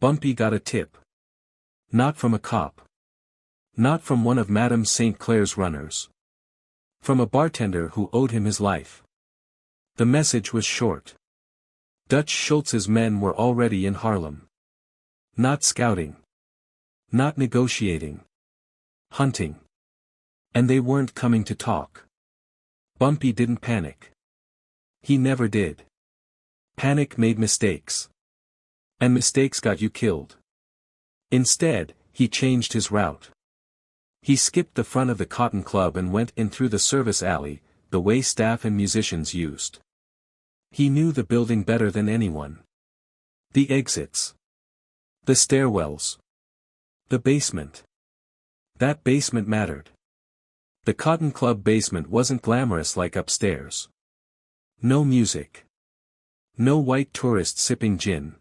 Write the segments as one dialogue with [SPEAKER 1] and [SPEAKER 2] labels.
[SPEAKER 1] Bumpy got a tip. Not from a cop. Not from one of Madame St. Clair's runners. From a bartender who owed him his life. The message was short. Dutch Schultz's men were already in Harlem. Not scouting. Not negotiating. Hunting. And they weren't coming to talk. Bumpy didn't panic. He never did. Panic made mistakes. And mistakes got you killed. Instead, he changed his route. He skipped the front of the Cotton Club and went in through the service alley, the way staff and musicians used. He knew the building better than anyone. The exits. The stairwells. The basement. That basement mattered. The Cotton Club basement wasn't glamorous like upstairs. No music. No white tourists sipping gin.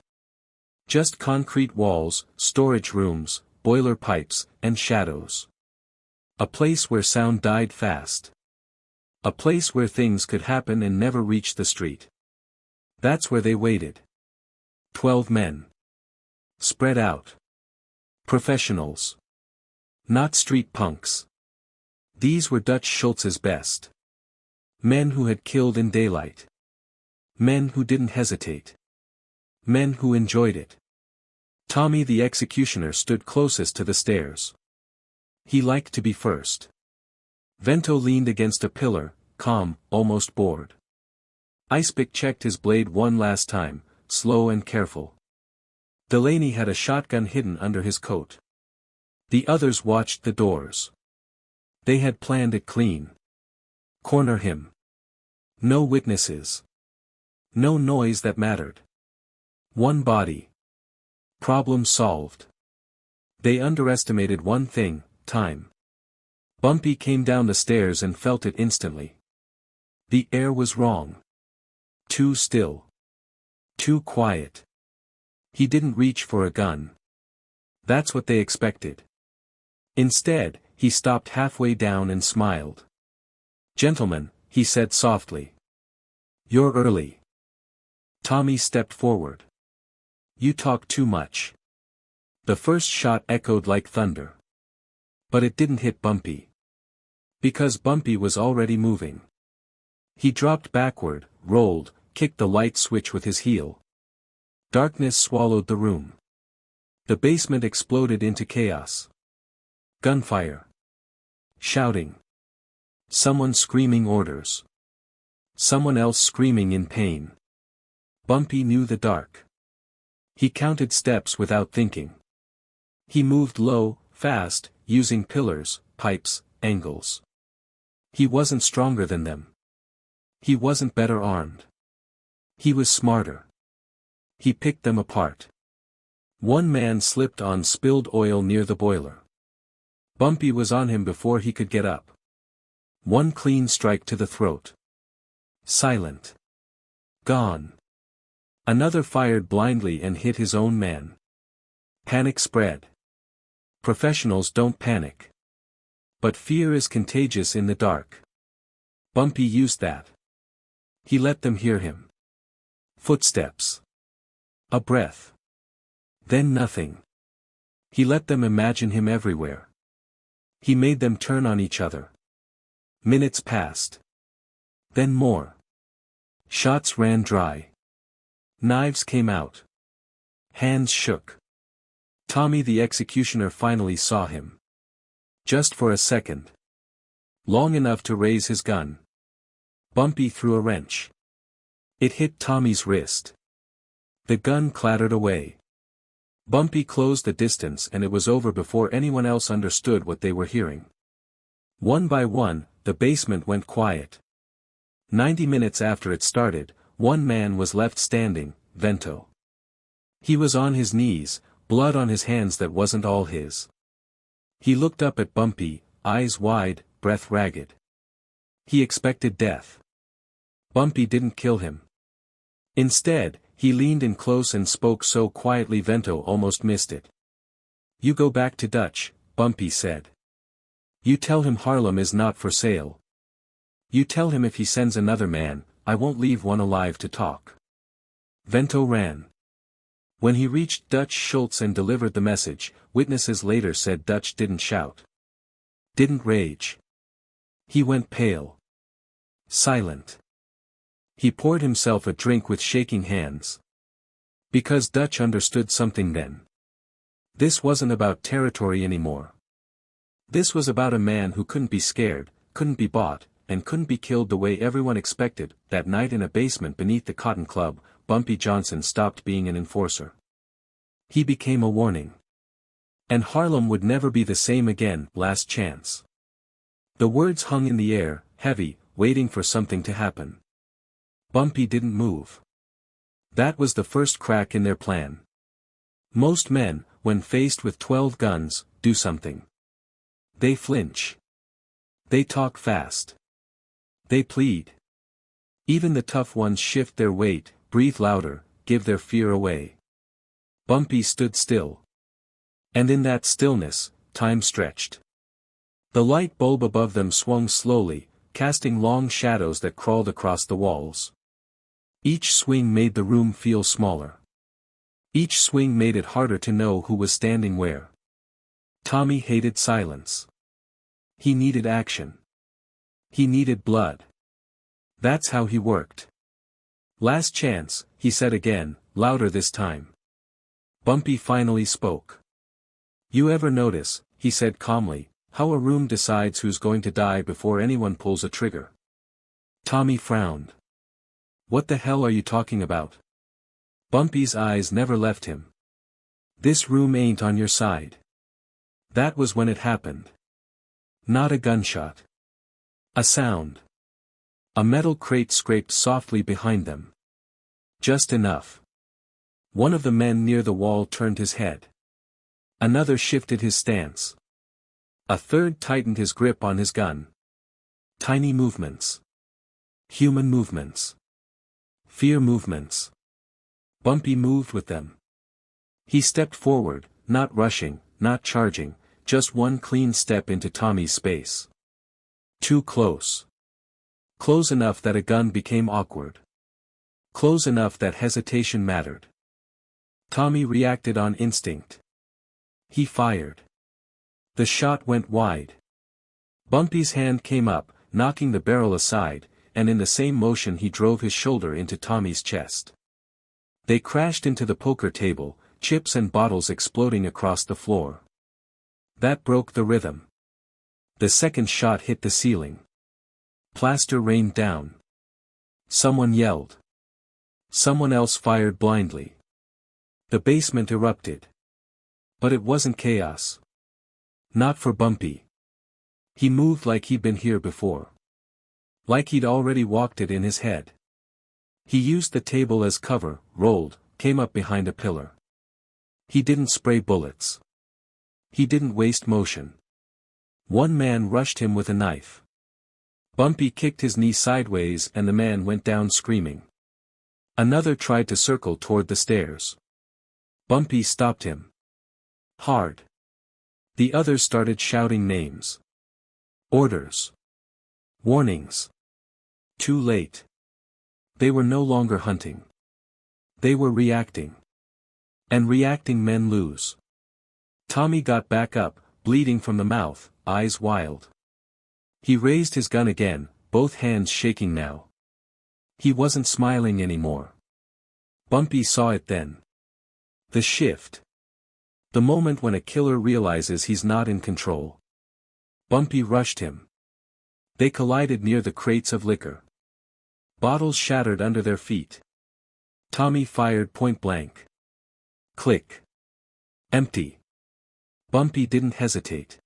[SPEAKER 1] Just concrete walls, storage rooms, boiler pipes, and shadows. A place where sound died fast. A place where things could happen and never reach the street. That's where they waited. 12 men. Spread out. Professionals. Not street punks. These were Dutch Schultz's best. Men who had killed in daylight. Men who didn't hesitate. Men who enjoyed it. Tommy the executioner stood closest to the stairs. He liked to be first. Vento leaned against a pillar, calm, almost bored. Icepick checked his blade one last time, slow and careful. Delaney had a shotgun hidden under his coat. The others watched the doors. They had planned it clean. Corner him. No witnesses. No noise that mattered. One body. Problem solved. They underestimated one thing, time. Bumpy came down the stairs and felt it instantly. The air was wrong. Too still. Too quiet. He didn't reach for a gun. That's what they expected. Instead, he stopped halfway down and smiled. "Gentlemen," he said softly. "You're early." Tommy stepped forward. "You talk too much." The first shot echoed like thunder. But it didn't hit Bumpy. Because Bumpy was already moving. He dropped backward, rolled, kicked the light switch with his heel. Darkness swallowed the room. The basement exploded into chaos. Gunfire. Shouting. Someone screaming orders. Someone else screaming in pain. Bumpy knew the dark. He counted steps without thinking. He moved low, fast, using pillars, pipes, angles. He wasn't stronger than them. He wasn't better armed. He was smarter. He picked them apart. One man slipped on spilled oil near the boiler. Bumpy was on him before he could get up. One clean strike to the throat. Silent. Gone. Another fired blindly and hit his own man. Panic spread. Professionals don't panic. But fear is contagious in the dark. Bumpy used that. He let them hear him. Footsteps. A breath. Then nothing. He let them imagine him everywhere. He made them turn on each other. Minutes passed. Then more. Shots ran dry. Knives came out. Hands shook. Tommy the executioner finally saw him. Just for a second. Long enough to raise his gun. Bumpy threw a wrench. It hit Tommy's wrist. The gun clattered away. Bumpy closed the distance and it was over before anyone else understood what they were hearing. One by one, the basement went quiet. 90 minutes after it started, one man was left standing, Vento. He was on his knees, blood on his hands that wasn't all his. He looked up at Bumpy, eyes wide, breath ragged. He expected death. Bumpy didn't kill him. Instead, he leaned in close and spoke so quietly Vento almost missed it. "You go back to Dutch," Bumpy said. "You tell him Harlem is not for sale. You tell him if he sends another man, I won't leave one alive to talk." Vento ran. When he reached Dutch Schultz and delivered the message, witnesses later said Dutch didn't shout. Didn't rage. He went pale. Silent. He poured himself a drink with shaking hands. Because Dutch understood something then. This wasn't about territory anymore. This was about a man who couldn't be scared, couldn't be bought, and couldn't be killed the way everyone expected. That night in a basement beneath the Cotton Club, Bumpy Johnson stopped being an enforcer. He became a warning. And Harlem would never be the same again. Last chance. The words hung in the air, heavy, waiting for something to happen. Bumpy didn't move. That was the first crack in their plan. Most men, when faced with 12 guns, do something. They flinch. They talk fast. They plead. Even the tough ones shift their weight, breathe louder, give their fear away. Bumpy stood still. And in that stillness, time stretched. The light bulb above them swung slowly, casting long shadows that crawled across the walls. Each swing made the room feel smaller. Each swing made it harder to know who was standing where. Tommy hated silence. He needed action. He needed blood. That's how he worked. Last chance, he said again, louder this time. Bumpy finally spoke. You ever notice, he said calmly, how a room decides who's going to die before anyone pulls a trigger? Tommy frowned. What the hell are you talking about? Bumpy's eyes never left him. This room ain't on your side. That was when it happened. Not a gunshot. A sound. A metal crate scraped softly behind them. Just enough. One of the men near the wall turned his head. Another shifted his stance. A third tightened his grip on his gun. Tiny movements. Human movements. Fear movements. Bumpy moved with them. He stepped forward, not rushing, not charging, just one clean step into Tommy's space. Too close. Close enough that a gun became awkward. Close enough that hesitation mattered. Tommy reacted on instinct. He fired. The shot went wide. Bumpy's hand came up, knocking the barrel aside, and in the same motion he drove his shoulder into Tommy's chest. They crashed into the poker table, chips and bottles exploding across the floor. That broke the rhythm. The second shot hit the ceiling. Plaster rained down. Someone yelled. Someone else fired blindly. The basement erupted. But it wasn't chaos. Not for Bumpy. He moved like he'd been here before. Like he'd already walked it in his head. He used the table as cover, rolled, came up behind a pillar. He didn't spray bullets. He didn't waste motion. One man rushed him with a knife. Bumpy kicked his knee sideways and the man went down screaming. Another tried to circle toward the stairs. Bumpy stopped him. Hard. The others started shouting names. Orders. Warnings. Too late. They were no longer hunting. They were reacting. And reacting men lose. Tommy got back up, bleeding from the mouth, eyes wild. He raised his gun again, both hands shaking now. He wasn't smiling anymore. Bumpy saw it then. The shift. The moment when a killer realizes he's not in control. Bumpy rushed him. They collided near the crates of liquor. Bottles shattered under their feet. Tommy fired point blank. Click. Empty. Bumpy didn't hesitate.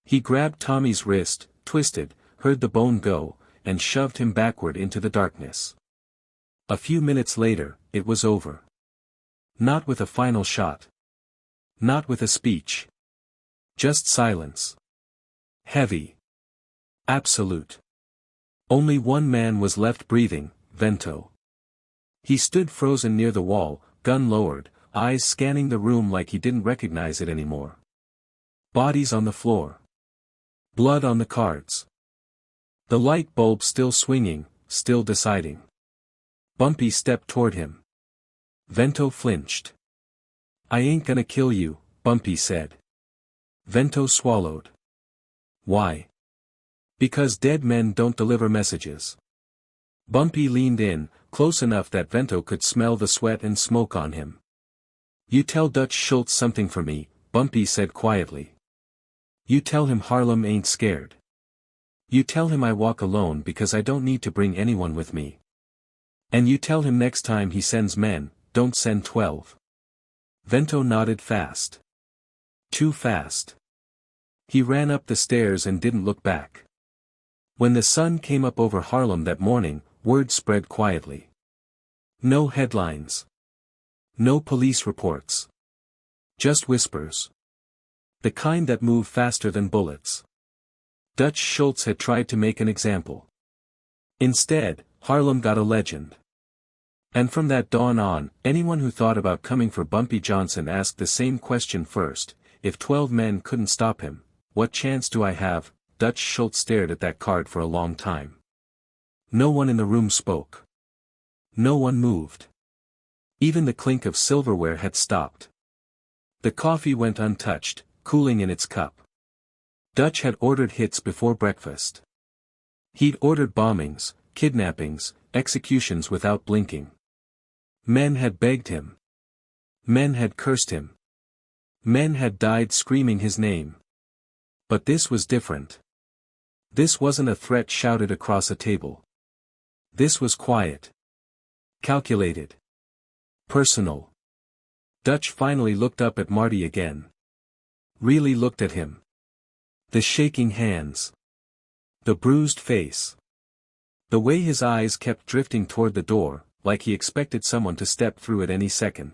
[SPEAKER 1] He grabbed Tommy's wrist, twisted, heard the bone go, and shoved him backward into the darkness. A few minutes later, it was over. Not with a final shot. Not with a speech. Just silence. Heavy. Absolute. Only one man was left breathing, Vento. He stood frozen near the wall, gun lowered, eyes scanning the room like he didn't recognize it anymore. Bodies on the floor. Blood on the cards. The light bulb still swinging, still deciding. Bumpy stepped toward him. Vento flinched. I ain't gonna kill you, Bumpy said. Vento swallowed. Why? Because dead men don't deliver messages. Bumpy leaned in, close enough that Vento could smell the sweat and smoke on him. You tell Dutch Schultz something for me, Bumpy said quietly. You tell him Harlem ain't scared. You tell him I walk alone because I don't need to bring anyone with me. And you tell him next time he sends men, don't send 12. Vento nodded fast. Too fast. He ran up the stairs and didn't look back. When the sun came up over Harlem that morning, word spread quietly. No headlines. No police reports. Just whispers. The kind that move faster than bullets. Dutch Schultz had tried to make an example. Instead, Harlem got a legend. And from that dawn on, anyone who thought about coming for Bumpy Johnson asked the same question first: if 12 men couldn't stop him, what chance do I have? Dutch Schultz stared at that card for a long time. No one in the room spoke. No one moved. Even the clink of silverware had stopped. The coffee went untouched, cooling in its cup. Dutch had ordered hits before breakfast. He'd ordered bombings, kidnappings, executions without blinking. Men had begged him. Men had cursed him. Men had died screaming his name. But this was different. This wasn't a threat shouted across a table. This was quiet. Calculated. Personal. Dutch finally looked up at Marty again. Really looked at him. The shaking hands. The bruised face. The way his eyes kept drifting toward the door, like he expected someone to step through at any second.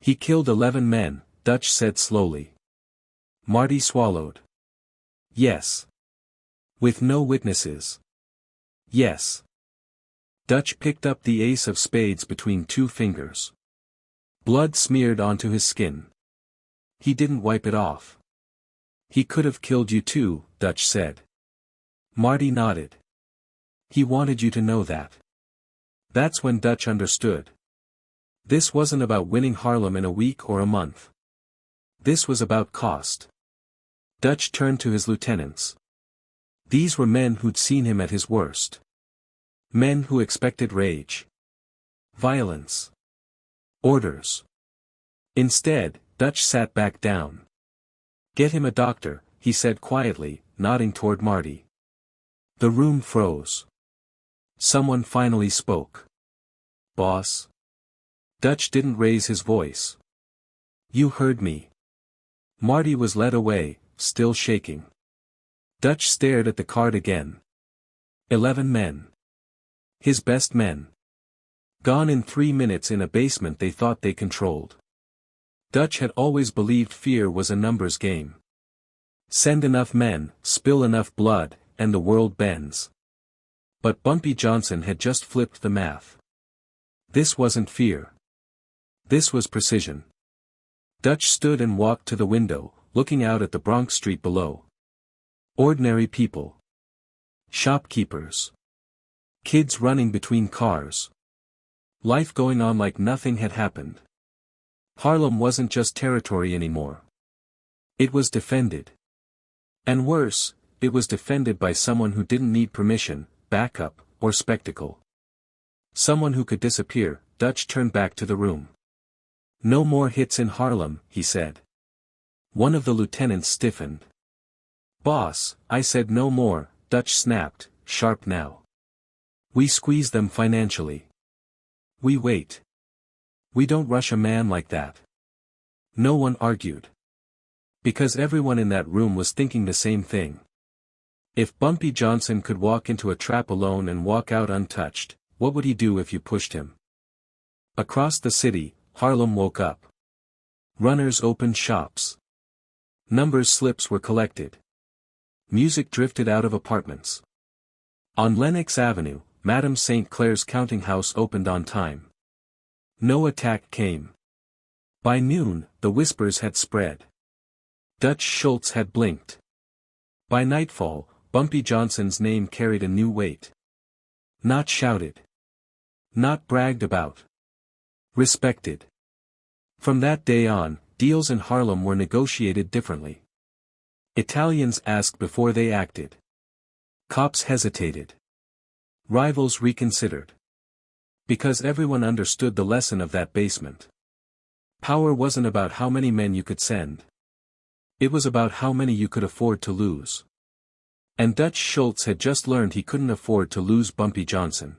[SPEAKER 1] He killed 11 men, Dutch said slowly. Marty swallowed. Yes. With no witnesses. Yes. Dutch picked up the ace of spades between 2 fingers. Blood smeared onto his skin. He didn't wipe it off. He could have killed you too, Dutch said. Marty nodded. He wanted you to know that. That's when Dutch understood. This wasn't about winning Harlem in a week or a month. This was about cost. Dutch turned to his lieutenants. These were men who'd seen him at his worst. Men who expected rage. Violence. Orders. Instead, Dutch sat back down. Get him a doctor, he said quietly, nodding toward Marty. The room froze. Someone finally spoke. Boss. Dutch didn't raise his voice. You heard me. Marty was led away, still shaking. Dutch stared at the card again. 11 men. His best men. Gone in 3 minutes in a basement they thought they controlled. Dutch had always believed fear was a numbers game. Send enough men, spill enough blood, and the world bends. But Bumpy Johnson had just flipped the math. This wasn't fear. This was precision. Dutch stood and walked to the window, looking out at the Bronx street below. Ordinary people. Shopkeepers. Kids running between cars. Life going on like nothing had happened. Harlem wasn't just territory anymore. It was defended. And worse, it was defended by someone who didn't need permission, backup, or spectacle. Someone who could disappear. Dutch turned back to the room. No more hits in Harlem, he said. One of the lieutenants stiffened. Boss, I said no more, Dutch snapped, sharp now. We squeeze them financially. We wait. We don't rush a man like that. No one argued. Because everyone in that room was thinking the same thing. If Bumpy Johnson could walk into a trap alone and walk out untouched, what would he do if you pushed him? Across the city, Harlem woke up. Runners opened shops. Numbers slips were collected. Music drifted out of apartments. On Lenox Avenue, Madame St. Clair's counting house opened on time. No attack came. By noon, the whispers had spread. Dutch Schultz had blinked. By nightfall, Bumpy Johnson's name carried a new weight. Not shouted. Not bragged about. Respected. From that day on, deals in Harlem were negotiated differently. Italians asked before they acted. Cops hesitated. Rivals reconsidered. Because everyone understood the lesson of that basement. Power wasn't about how many men you could send. It was about how many you could afford to lose. And Dutch Schultz had just learned he couldn't afford to lose Bumpy Johnson.